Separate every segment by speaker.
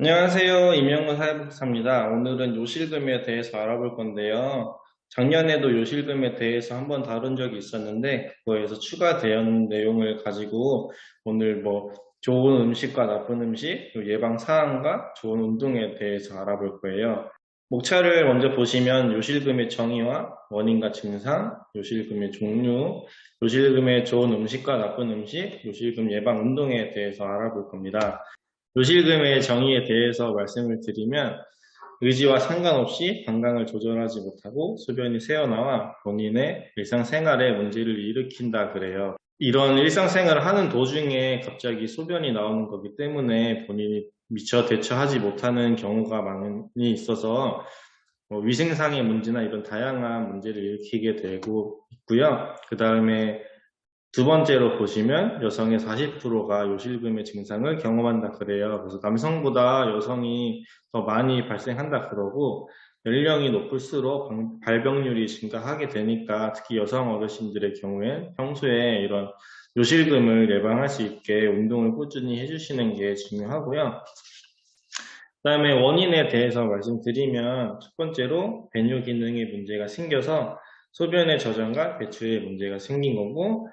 Speaker 1: 안녕하세요. 임영문 사회복지사입니다. 오늘은 요실금에 대해서 알아볼 건데요. 작년에도 요실금에 대해서 한번 다룬 적이 있었는데, 그거에서 추가된 내용을 가지고 오늘 좋은 음식과 나쁜 음식, 그리고 예방 사항과 좋은 운동에 대해서 알아볼 거예요. 목차를 먼저 보시면 요실금의 정의와 원인과 증상, 요실금의 종류, 요실금의 좋은 음식과 나쁜 음식, 요실금 예방 운동에 대해서 알아볼 겁니다. 요실금의 정의에 대해서 말씀을 드리면 의지와 상관없이 방광을 조절하지 못하고 소변이 새어나와 본인의 일상생활에 문제를 일으킨다 그래요. 이런 일상생활을 하는 도중에 갑자기 소변이 나오는 거기 때문에 본인이 미처 대처하지 못하는 경우가 많이 있어서 위생상의 문제나 이런 다양한 문제를 일으키게 되고 있고요. 그 다음에 두 번째로 보시면 여성의 40%가 요실금의 증상을 경험한다 그래요. 그래서 남성보다 여성이 더 많이 발생한다 그러고 연령이 높을수록 발병률이 증가하게 되니까 특히 여성 어르신들의 경우에 평소에 이런 요실금을 예방할 수 있게 운동을 꾸준히 해주시는 게 중요하고요. 그다음에 원인에 대해서 말씀드리면 첫 번째로 배뇨 기능에 문제가 생겨서 소변의 저장과 배출에 문제가 생긴 거고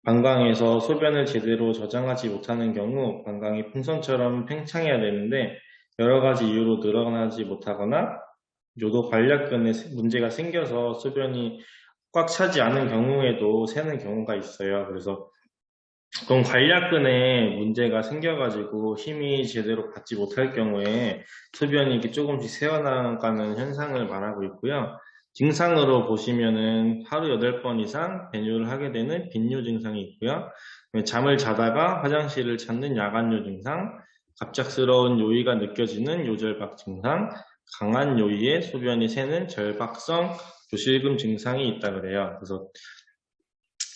Speaker 1: 방광에서 소변을 제대로 저장하지 못하는 경우 방광이 풍선처럼 팽창해야 되는데 여러 가지 이유로 늘어나지 못하거나 요도 관략근에 문제가 생겨서 소변이 꽉 차지 않은 경우에도 새는 경우가 있어요. 그래서 그럼 관략근에 문제가 생겨가지고 힘이 제대로 받지 못할 경우에 소변이 이렇게 조금씩 새어나가는 현상을 말하고 있고요. 증상으로 보시면은 하루 8번 이상 배뇨를 하게 되는 빈뇨 증상이 있고요. 잠을 자다가 화장실을 찾는 야간뇨 증상, 갑작스러운 요의가 느껴지는 요절박 증상, 강한 요의에 소변이 새는 절박성 요실금 증상이 있다 그래요. 그래서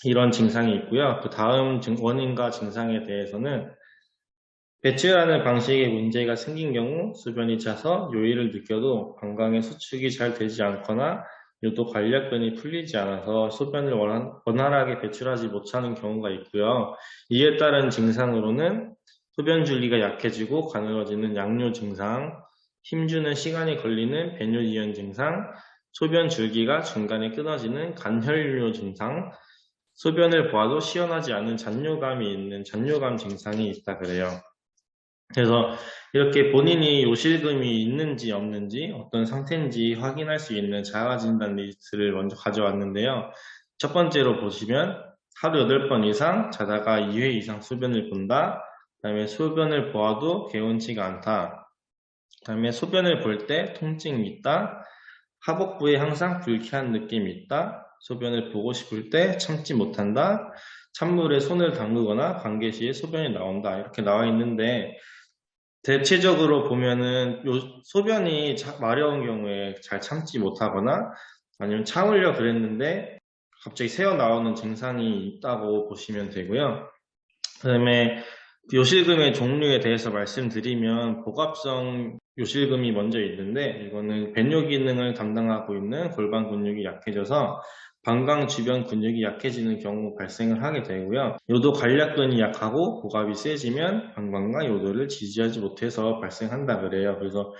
Speaker 1: 이런 증상이 있고요. 그 다음 원인과 증상에 대해서는 배출하는 방식에 문제가 생긴 경우 소변이 차서 요의를 느껴도 방광의 수축이 잘 되지 않거나 요도 관략근이 풀리지 않아서 소변을 원활하게 배출하지 못하는 경우가 있고요. 이에 따른 증상으로는 소변 줄기가 약해지고 가늘어지는 양뇨 증상, 힘주는 시간이 걸리는 배뇨이연 증상, 소변 줄기가 중간에 끊어지는 간혈뇨 증상, 소변을 보아도 시원하지 않은 잔뇨감이 있는 잔뇨감 증상이 있다 그래요. 그래서 이렇게 본인이 요실금이 있는지 없는지 어떤 상태인지 확인할 수 있는 자가진단 리스트를 먼저 가져왔는데요. 첫 번째로 보시면 하루 8번 이상 자다가 2회 이상 소변을 본다. 그 다음에 소변을 보아도 개운치가 않다. 그 다음에 소변을 볼 때 통증이 있다. 하복부에 항상 불쾌한 느낌이 있다. 소변을 보고 싶을 때 참지 못한다. 찬물에 손을 담그거나 관계 시에 소변이 나온다. 이렇게 나와 있는데 대체적으로 보면은 소변이 마려운 경우에 잘 참지 못하거나 아니면 참으려 그랬는데 갑자기 새어 나오는 증상이 있다고 보시면 되고요. 그다음에 요실금의 종류에 대해서 말씀드리면 복합성 요실금이 먼저 있는데 이거는 배뇨 기능을 담당하고 있는 골반 근육이 약해져서 방광 주변 근육이 약해지는 경우 발생을 하게 되고요. 요도 관략근이 약하고 복압이 세지면 방광과 요도를 지지하지 못해서 발생한다 그래요. 그래서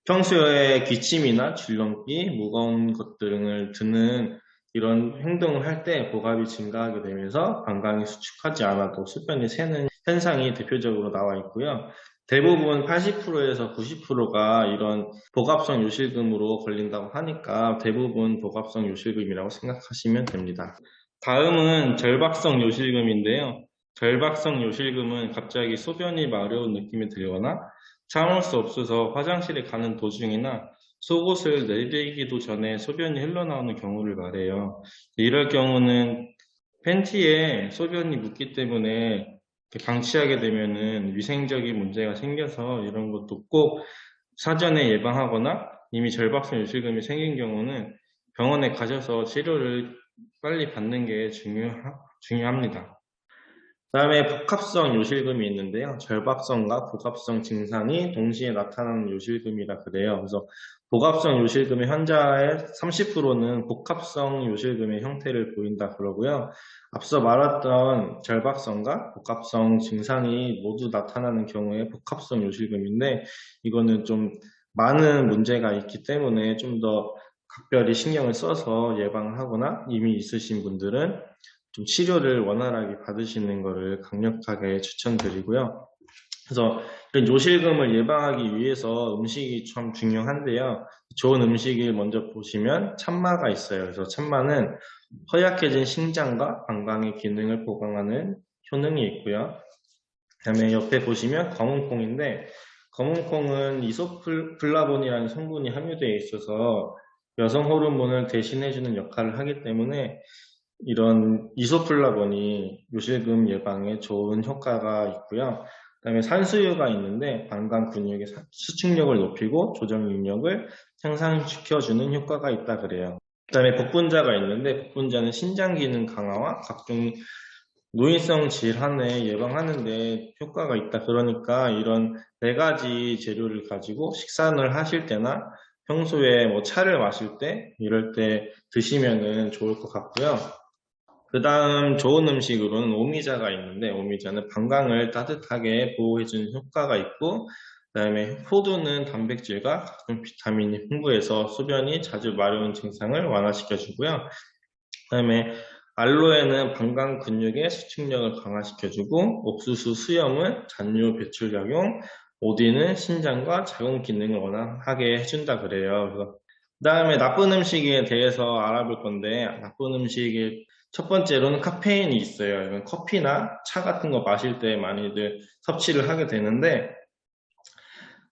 Speaker 1: 평소에 기침이나 줄넘기, 무거운 것들을 드는 이런 행동을 할 때 복압이 증가하게 되면서 방광이 수축하지 않아도 소변이 새는 현상이 대표적으로 나와 있고요. 대부분 80%에서 90%가 이런 복합성 요실금으로 걸린다고 하니까 대부분 복합성 요실금이라고 생각하시면 됩니다. 다음은 절박성 요실금인데요. 절박성 요실금은 갑자기 소변이 마려운 느낌이 들거나 참을 수 없어서 화장실에 가는 도중이나 속옷을 내리기도 전에 소변이 흘러나오는 경우를 말해요. 이럴 경우는 팬티에 소변이 묻기 때문에 이렇게 방치하게 되면은 위생적인 문제가 생겨서 이런 것도 꼭 사전에 예방하거나 이미 절박성 요실금이 생긴 경우는 병원에 가셔서 치료를 빨리 받는 게 중요합니다. 그다음에 복합성 요실금이 있는데요. 절박성과 복합성 증상이 동시에 나타나는 요실금이라 그래요. 그래서 복합성 요실금의 환자의 30%는 복합성 요실금의 형태를 보인다 그러고요. 앞서 말했던 절박성과 복합성 증상이 모두 나타나는 경우에 복합성 요실금인데 이거는 좀 많은 문제가 있기 때문에 좀 더 각별히 신경을 써서 예방하거나 이미 있으신 분들은 좀 치료를 원활하게 받으시는 것을 강력하게 추천드리고요. 그래서 이런 요실금을 예방하기 위해서 음식이 참 중요한데요. 좋은 음식을 먼저 보시면 참마가 있어요. 그래서 참마는 허약해진 신장과 방광의 기능을 보강하는 효능이 있고요. 그다음에 옆에 보시면 검은콩인데 검은콩은 이소플라본이라는 성분이 함유되어 있어서 여성 호르몬을 대신해주는 역할을 하기 때문에 이런 이소플라본이 요실금 예방에 좋은 효과가 있고요. 그다음에 산수유가 있는데 방광 근육의 수축력을 높이고 조정 능력을 향상시켜주는 효과가 있다 그래요. 그다음에 복분자가 있는데 복분자는 신장 기능 강화와 각종 노인성 질환을 예방하는 데 효과가 있다. 그러니까 이런 네 가지 재료를 가지고 식사를 하실 때나 평소에 뭐 차를 마실 때 이럴 때 드시면은 좋을 것 같고요. 그 다음 좋은 음식으로는 오미자가 있는데 오미자는 방광을 따뜻하게 보호해주는 효과가 있고 그 다음에 호두는 단백질과 각종 비타민이 풍부해서 소변이 자주 마려운 증상을 완화시켜주고요. 그 다음에 알로에는 방광 근육의 수축력을 강화시켜주고 옥수수 수염은 잔류 배출작용, 오디는 신장과 자궁 기능을 원활하게 해준다 그래요. 그 다음에 나쁜 음식에 대해서 알아볼 건데 나쁜 음식의 첫 번째로는 카페인이 있어요. 이건 커피나 차 같은 거 마실 때 많이들 섭취를 하게 되는데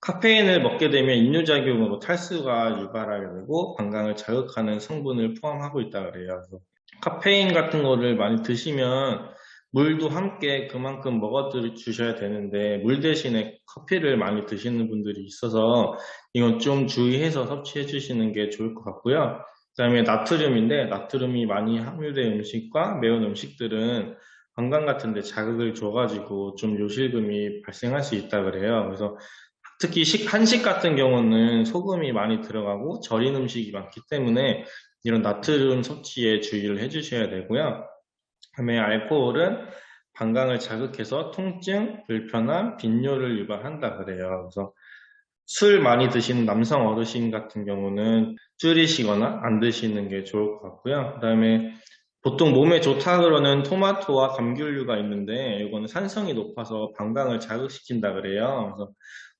Speaker 1: 카페인을 먹게 되면 인유작용으로 탈수가 유발하게 되고 방광을 자극하는 성분을 포함하고 있다 그래요. 그래서 카페인 같은 거를 많이 드시면 물도 함께 그만큼 먹어 주셔야 되는데 물 대신에 커피를 많이 드시는 분들이 있어서 이건 좀 주의해서 섭취해 주시는 게 좋을 것 같고요. 그 다음에 나트륨인데 나트륨이 많이 함유된 음식과 매운 음식들은 방광 같은 데 자극을 줘가지고 좀 요실금이 발생할 수 있다 그래요. 그래서 특히 한식 같은 경우는 소금이 많이 들어가고 절인 음식이 많기 때문에 이런 나트륨 섭취에 주의를 해주셔야 되고요. 그다음에 알코올은 방광을 자극해서 통증, 불편함, 빈뇨를 유발한다 그래요. 그래서 술 많이 드시는 남성 어르신 같은 경우는 줄이시거나 안 드시는 게 좋을 것 같고요. 그다음에 보통 몸에 좋다 그러는 토마토와 감귤류가 있는데 이거는 산성이 높아서 방광을 자극시킨다 그래요. 그래서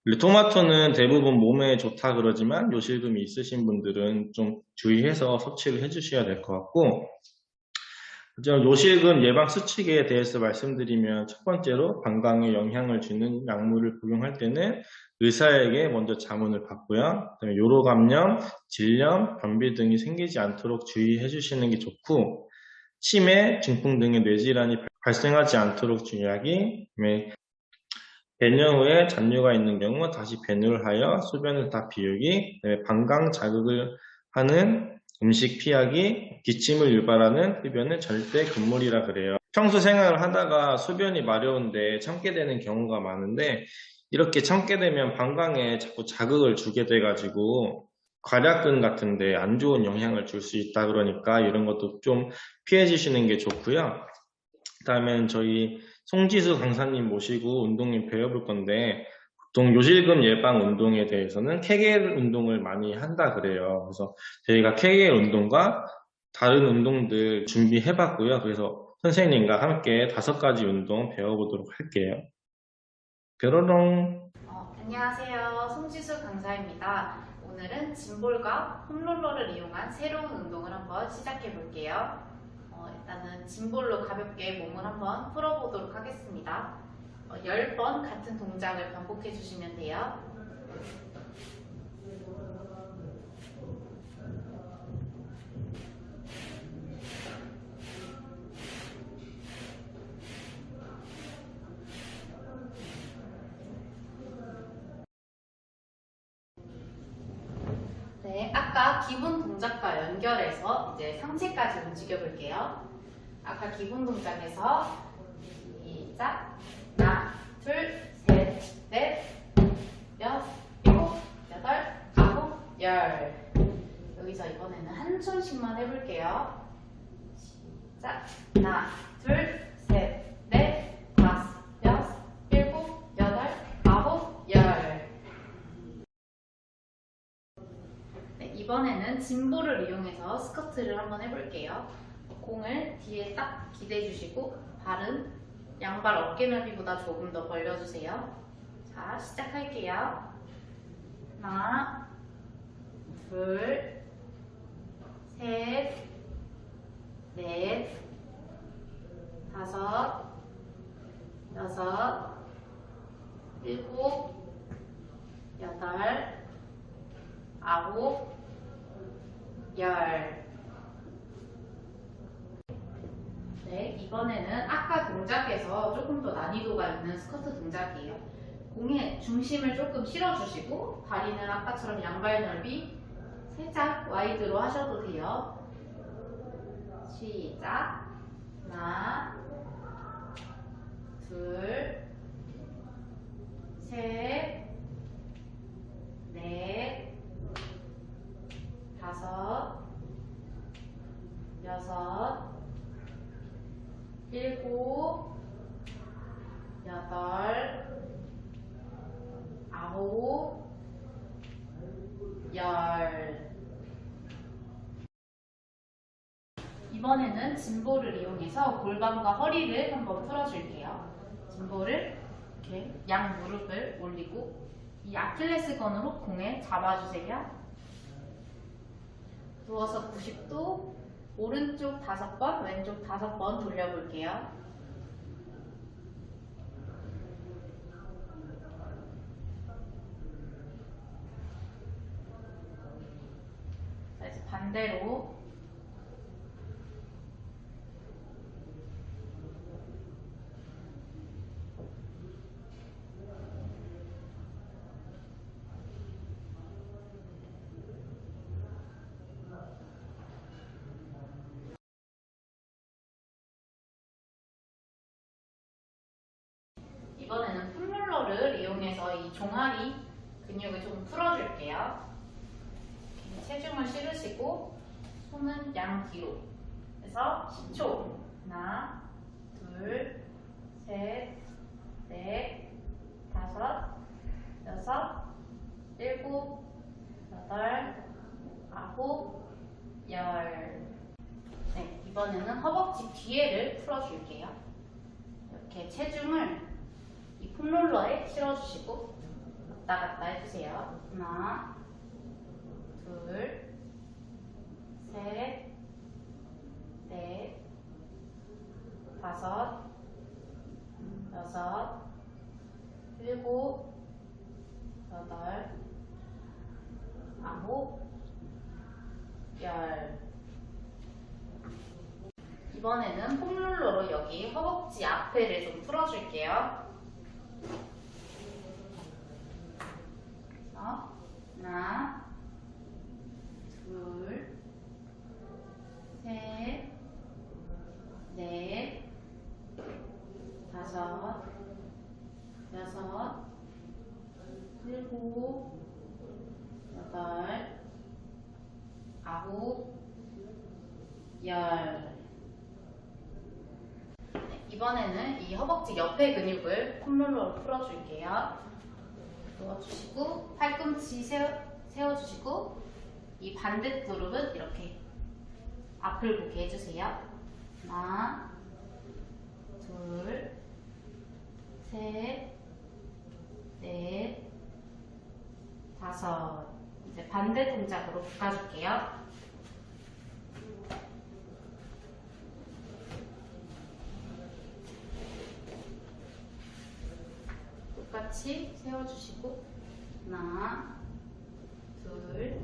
Speaker 1: 원래 토마토는 대부분 몸에 좋다 그러지만 요실금이 있으신 분들은 좀 주의해서 섭취를 해주셔야 될 것 같고 요실금 예방 수칙에 대해서 말씀드리면 첫 번째로 방광에 영향을 주는 약물을 복용할 때는 의사에게 먼저 자문을 받고요. 그다음에 요로 감염, 질염, 변비 등이 생기지 않도록 주의해 주시는 게 좋고 치매, 중풍 등의 뇌질환이 발생하지 않도록 주의하기, 그다음에 배뇨 후에 잔류가 있는 경우 다시 배뇨를 하여 소변을 다 비우기, 그다음에 방광 자극을 하는 음식 피하기, 기침을 유발하는 흡연은 절대 금물이라 그래요. 평소 생활을 하다가 소변이 마려운데 참게 되는 경우가 많은데 이렇게 참게 되면 방광에 자꾸 자극을 주게 돼가지고 괄약근 같은데 안 좋은 영향을 줄 수 있다 그러니까 이런 것도 좀 피해 주시는 게 좋고요. 그다음엔 저희 송지수 강사님 모시고 운동을 배워볼 건데 보통 요실금 예방 운동에 대해서는 케겔 운동을 많이 한다 그래요. 그래서 저희가 케겔 운동과 다른 운동들 준비해봤고요. 그래서 선생님과 함께 5가지 운동 배워보도록 할게요. 뾰로롱.
Speaker 2: 안녕하세요. 송지수 강사입니다. 오늘은 짐볼과 홈롤러를 이용한 새로운 운동을 한번 시작해 볼게요. 일단은 짐볼로 가볍게 몸을 한번 풀어보도록 하겠습니다. 10번 같은 동작을 반복해 주시면 돼요. 네, 아까 기본 동작과 연결해서 이제 상체까지 움직여 볼게요. 아까 기본 동작에서 이 시작. 하나, 둘, 셋, 넷, 여섯, 일곱, 여덟, 아홉, 열. 여기서 이번에는 한 손씩만 해볼게요. 시작. 하나, 둘, 셋, 넷, 다섯, 여섯, 일곱, 여덟, 아홉, 열. 네, 이번에는 짐볼을 이용해서 스쿼트를 한번 해볼게요. 공을 뒤에 딱 기대주시고 발은 양발 어깨 넓이보다 조금 더 벌려주세요. 자, 시작할게요. 하나, 둘, 셋, 넷, 다섯, 여섯, 일곱, 여덟, 아홉, 열. 네, 이번에는 아까 동작에서 조금 더 난이도가 있는 스쿼트 동작이에요. 공에 중심을 조금 실어주시고 다리는 아까처럼 양발 넓이 살짝 와이드로 하셔도 돼요. 시작. 하나, 둘, 셋, 넷, 다섯, 여섯, 일곱, 여덟, 아홉, 열. 이번에는 짐볼을 이용해서 골반과 허리를 한번 풀어줄게요. 짐볼을 이렇게 양 무릎을 올리고 이 아킬레스건으로 공에 잡아주세요. 누워서 90도, 오른쪽 5번, 왼쪽 5번 돌려볼게요. 자, 이제 반대로. 이번에는 폼롤러를 이용해서 이 종아리 근육을 좀 풀어줄게요. 체중을 실으시고 손은 양 뒤로 해서 10초. 하나, 둘, 셋, 넷, 다섯, 여섯, 일곱, 여덟, 아홉, 열. 네, 이번에는 허벅지 뒤에를 풀어줄게요. 이렇게 체중을 이 폼롤러에 실어주시고 왔다 갔다 해주세요. 하나, 둘, 셋, 넷, 다섯, 여섯, 일곱, 여덟, 아홉, 열. 이번에는 폼롤러로 여기 허벅지 앞에를 좀 풀어줄게요. 하나, 둘, 셋, 넷, 다섯, 여섯, 일곱, 여덟, 아홉, 열. 이번에는 이 허벅지 옆에 근육을 폼롤러로 풀어줄게요. 누워주시고 팔꿈치 세워주시고 이 반대 무릎은 이렇게 앞을 보게 해주세요. 하나, 둘, 셋, 넷, 다섯. 이제 반대 동작으로 바꿔줄게요. 똑같이 세워주시고 하나, 둘,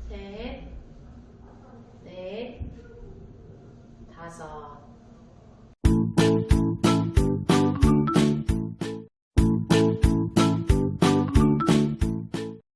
Speaker 2: 셋, 넷, 다섯.